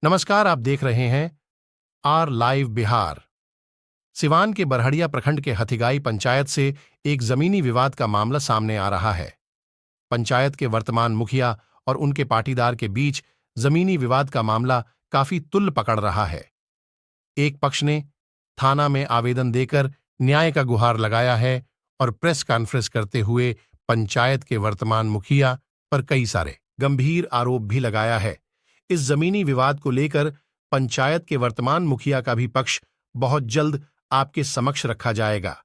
नमस्कार, आप देख रहे हैं आर लाइव बिहार। सिवान के बरहड़िया प्रखंड के हथिगाई पंचायत से एक जमीनी विवाद का मामला सामने आ रहा है। पंचायत के वर्तमान मुखिया और उनके पाटीदार के बीच जमीनी विवाद का मामला काफी तुल्य पकड़ रहा है। एक पक्ष ने थाना में आवेदन देकर न्याय का गुहार लगाया है और प्रेस कॉन्फ्रेंस करते हुए पंचायत के वर्तमान मुखिया पर कई सारे गंभीर आरोप भी लगाया है। इस जमीनी विवाद को लेकर पंचायत के वर्तमान मुखिया का भी पक्ष बहुत जल्द आपके समक्ष रखा जाएगा।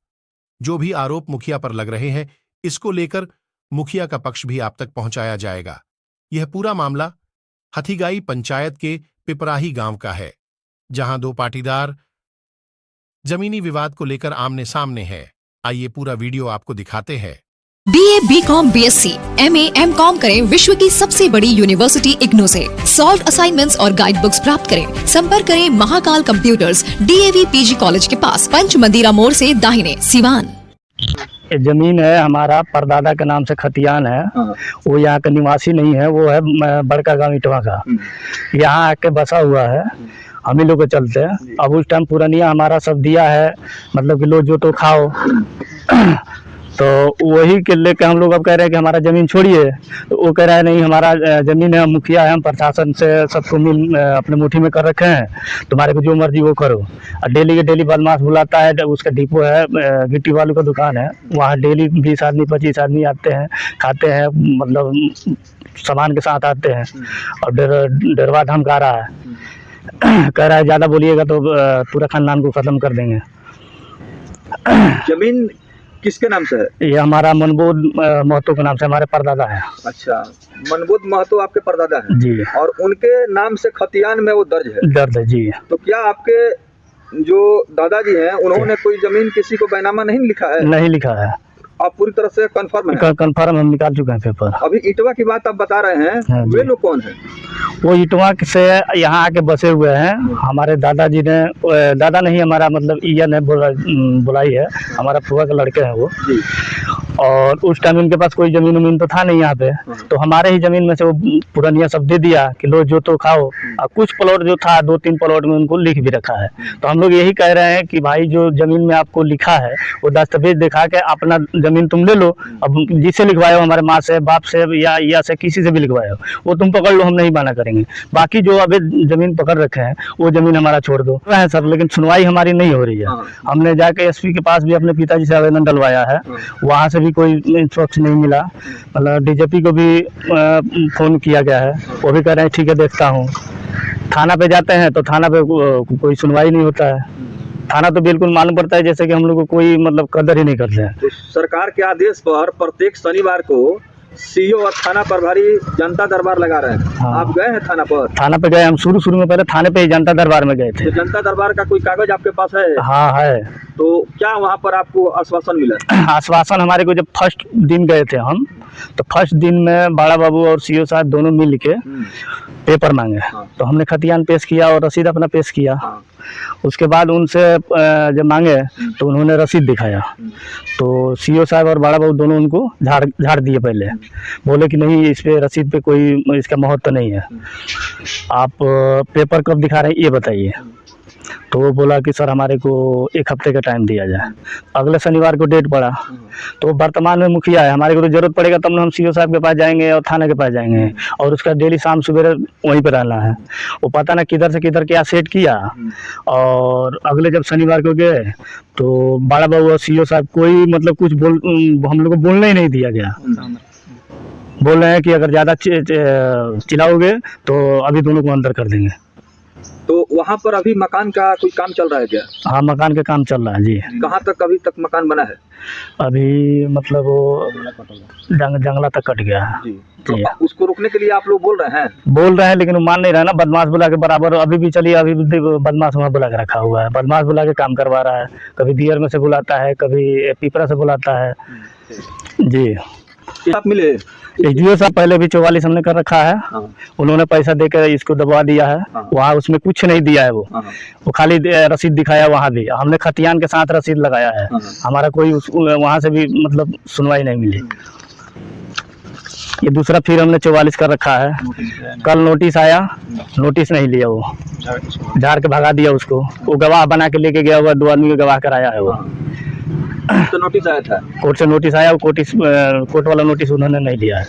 जो भी आरोप मुखिया पर लग रहे हैं, इसको लेकर मुखिया का पक्ष भी आप तक पहुंचाया जाएगा। यह पूरा मामला हथिगाई पंचायत के पिपराही गांव का है, जहां दो पाटीदार जमीनी विवाद को लेकर आमने सामने हैं। आइए पूरा वीडियो आपको दिखाते हैं। BA, BCom, BSc, MA, MCom करें विश्व की सबसे बड़ी यूनिवर्सिटी इग्नू से। सॉल्व असाइनमेंट्स और गाइड बुक्स प्राप्त करें। संपर्क करें Mahakal computers, DAV PG college के पास, पंच मंदिरा मोड़ से दाहिने, सिवान। जमीन है हमारा परदादा के नाम से खतियान है। वो यहाँ का निवासी नहीं है, वो है बड़का गांव इटवा का। यहाँ आके बसा हुआ है, हम ही लोग को चलते हैं। अब उस टाइम पुरानिया हमारा सब दिया है, मतलब कि लो जो तो खाओ। तो वही के लेके हम लोग अब कह रहे हैं कि हमारा ज़मीन छोड़िए। तो वो कह रहा है नहीं, हमारा ज़मीन है, मुखिया है, हम प्रशासन से सबको मिल अपने मुट्ठी में कर रखे हैं, तुम्हारे को जो मर्जी वो करो। और डेली के डेली बदमाश बुलाता है। उसका डिपो है, गिट्टी वालों का दुकान है, वहाँ डेली 20 आदमी 25 आदमी आते हैं, खाते हैं, मतलब सामान के साथ आते हैं। और डरवा धमका रहा है, कह रहा है ज़्यादा बोलिएगा तो पूरा खानदान को ख़त्म कर देंगे। जमीन किसके नाम से है? ये हमारा मनबोध महतो के नाम से, हमारे परदादा है। अच्छा, मनबोध महतो आपके परदादा है जी। और उनके नाम से खतियान में वो दर्ज है? दर्ज है जी। तो क्या आपके जो दादाजी हैं उन्होंने कोई जमीन किसी को बैनामा नहीं लिखा है? नहीं लिखा है। आप पूरी तरह से कंफर्म है? कंफर्म, हम निकाल चुके हैं पेपर। अभी इटवा की बात आप बता रहे हैं, हाँ, वे लोग कौन है? वो इटवा से यहाँ आके बसे हुए हैं। हमारे दादाजी ने, दादा नहीं, हमारा मतलब ईया ने बुलाई है, हमारा फुआ के लड़के हैं वो जी। और उस टाइम इनके पास कोई जमीन उमीन तो था नहीं यहाँ पे। तो हमारे ही जमीन में से वो पुरानिया सब दे दिया कि लो जो तो खाओ। और कुछ प्लॉट जो था 2-3 प्लॉट में उनको लिख भी रखा है। तो हम लोग यही कह रहे हैं कि भाई जो जमीन में आपको लिखा है वो दस्तावेज दिखा के अपना जमीन तुम ले लो। अब जिससे लिखवाए हो, हमारे माँ से, बाप से या से किसी से भी लिखवाए हो, वो तुम पकड़ लो, हम नहीं माना करेंगे। बाकी जो अभी जमीन पकड़ रखे हैं वो जमीन हमारा छोड़ दो है सर। लेकिन सुनवाई हमारी नहीं हो रही है। हमने जाके SP के पास भी अपने पिताजी से आवेदन डलवाया है, वहाँ से भी कोई इंस्ट्रक्शन नहीं मिला। मतलब DJP को भी फ़ोन किया गया है, वो भी कह रहे हैं ठीक है देखता हूँ। थाना पे जाते हैं तो थाना पे कोई सुनवाई नहीं होता है। थाना तो बिल्कुल मालूम पड़ता है जैसे कि हम लोग को कोई मतलब कदर ही नहीं करते हैं। तो सरकार के आदेश पर प्रत्येक शनिवार को CO और थाना प्रभारी जनता दरबार लगा रहे हैं। हाँ। आप गए हैं थाना पर? थाना पे गए, हम शुरू में पहले थाने पे ही जनता दरबार में गए थे। तो जनता दरबार का कोई कागज आपके पास है? हाँ है। तो क्या वहाँ पर आपको आश्वासन मिला? आश्वासन हमारे को, जब फर्स्ट दिन गए थे हम, तो फर्स्ट दिन में बड़ा बाबू और CO साहब दोनों मिल के पेपर मांगे। तो हमने खतियान पेश किया और रसीद अपना पेश किया। उसके बाद उनसे जब मांगे तो उन्होंने रसीद दिखाया। तो CO साहब और बड़ा बाबू दोनों उनको झाड़ दिए। पहले बोले कि नहीं, इस पे रसीद पे कोई इसका महत्व नहीं है, आप पेपर कब दिखा रहे हैं ये बताइए। तो वो बोला कि सर हमारे को 1 हफ्ते का टाइम दिया जाए। अगले शनिवार को डेट पड़ा। तो वर्तमान में मुखिया है, हमारे को तो जरूरत पड़ेगा तब हम CO साहब के पास जाएंगे और थाने के पास जाएंगे। और उसका डेली शाम सवेरे वहीं पर रहना है। वो पता ना किधर से किधर क्या सेट किया। और अगले जब शनिवार को गए तो बड़ा बाबू और CO साहब कोई मतलब कुछ हम लोग को बोलने ही नहीं दिया गया। बोल रहे हैं कि अगर ज़्यादा चिल्लाओगे तो अभी दोनों को अंदर कर देंगे। तो वहाँ पर अभी मकान का कोई काम चल रहा है क्या? हाँ, मकान का काम चल रहा है जी। कहाँ तक अभी तक मकान बना है? अभी मतलब वो जंगला तक कट गया है। तो उसको रोकने के लिए आप लोग बोल रहे हैं, लेकिन वो मान नहीं रहा ना। बदमाश बुला के बराबर अभी भी चलिए, अभी भी बदमाश वहाँ बुला के रखा हुआ है। बदमाश बुला के काम करवा रहा है, कभी दियर में से बुलाता है, कभी पिपरा से बुलाता है जी। आप मिले? SDO साहब पहले भी 44 हमने कर रखा है। उन्होंने पैसा देकर इसको दबा दिया है। वहाँ उसमें कुछ नहीं दिया है, वो खाली रसीद दिखाया। वहाँ भी हमने खतियान के साथ रसीद लगाया है। हमारा कोई वहाँ से भी मतलब सुनवाई नहीं मिली। ये दूसरा फिर हमने 44 कर रखा है। कल नोटिस आया, नोटिस नहीं लिया, वो झाड़ के भगा दिया उसको। वो गवाह बना के लेके गया हुआ, 2 आदमी को गवाह कराया है वो। तो नोटिस आया था, कोर्ट से नोटिस आया, वो कोर्ट वाला नोटिस उन्होंने नहीं लिया है।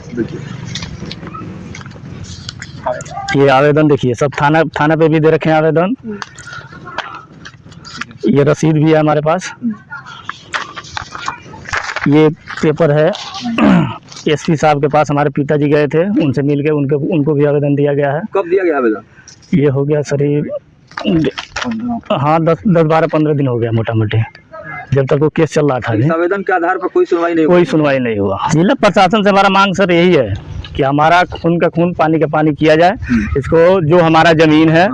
ये आवेदन देखिए, सब थाना पे भी दे रखे हैं आवेदन। ये रसीद भी है हमारे पास। ये पेपर है एसपी साहब के पास, हमारे पिताजी गए थे, उनसे मिल के उनको भी आवेदन दिया गया है। कब दिया गया आवेदन? ये हो गया करीब हाँ 10-12-15 दिन हो गया मोटा मोटी, जब तक वो केस चल रहा था। इस आवेदन के आधार पर कोई सुनवाई नहीं हुआ। जिला प्रशासन से हमारा मांग सर यही है कि हमारा खून का खून पानी का पानी किया जाए। इसको जो हमारा जमीन है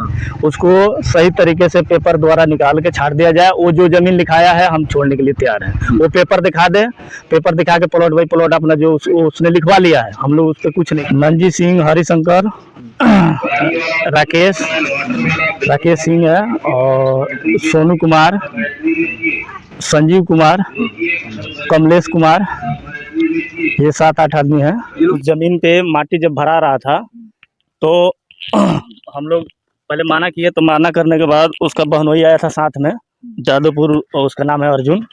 उसको सही तरीके से पेपर द्वारा निकाल के छाट दिया जाए। वो जो जमीन लिखाया है हम छोड़ने के लिए तैयार हैं। वो पेपर दिखा दे, पेपर दिखा के प्लॉट बाई प्लॉट अपना जो उसने लिखवा लिया है, हम लोग उस पर कुछ नहीं। मंजी सिंह, हरिशंकर, राकेश सिंह है, और सोनू कुमार, संजीव कुमार, कमलेश कुमार, ये 7-8 आदमी हैं। जमीन पे माटी जब भरा रहा था तो हम लोग पहले माना किए, तो माना करने के बाद उसका बहनोई आया था साथ में, जादवपुर, और उसका नाम है अर्जुन।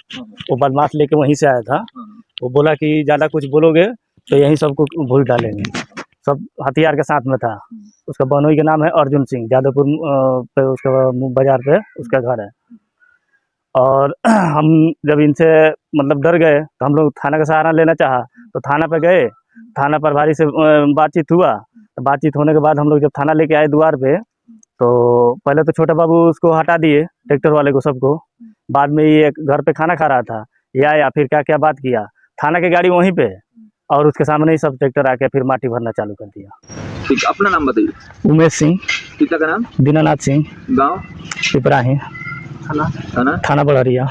वो बदमाश लेके वहीं से आया था। वो बोला कि ज़्यादा कुछ बोलोगे तो यहीं सबको भूल डालेंगे। सब हथियार के साथ में था। उसका बहनोई का नाम है अर्जुन सिंह, जादवपुर पे उसका बाजार पे उसका घर है। और हम जब इनसे मतलब डर गए तो हम लोग थाना का सहारा लेना चाहा, तो थाना पे गए। थाना प्रभारी से बातचीत हुआ, तो बातचीत होने के बाद हम लोग जब थाना लेके आए द्वार पे, तो पहले तो छोटा बाबू उसको हटा दिए, ट्रैक्टर वाले को, सबको। बाद में ये घर पे खाना खा रहा था, ये आया, फिर क्या क्या बात किया, थाना की गाड़ी वहीं पे, और उसके सामने ही सब ट्रैक्टर आके फिर माटी भरना चालू कर दिया। ठीक, अपना नाम बताइए। उमेश सिंह। पिता का नाम? दीनानाथ सिंह। गाँव? पिपराही। थाना बड़हरिया।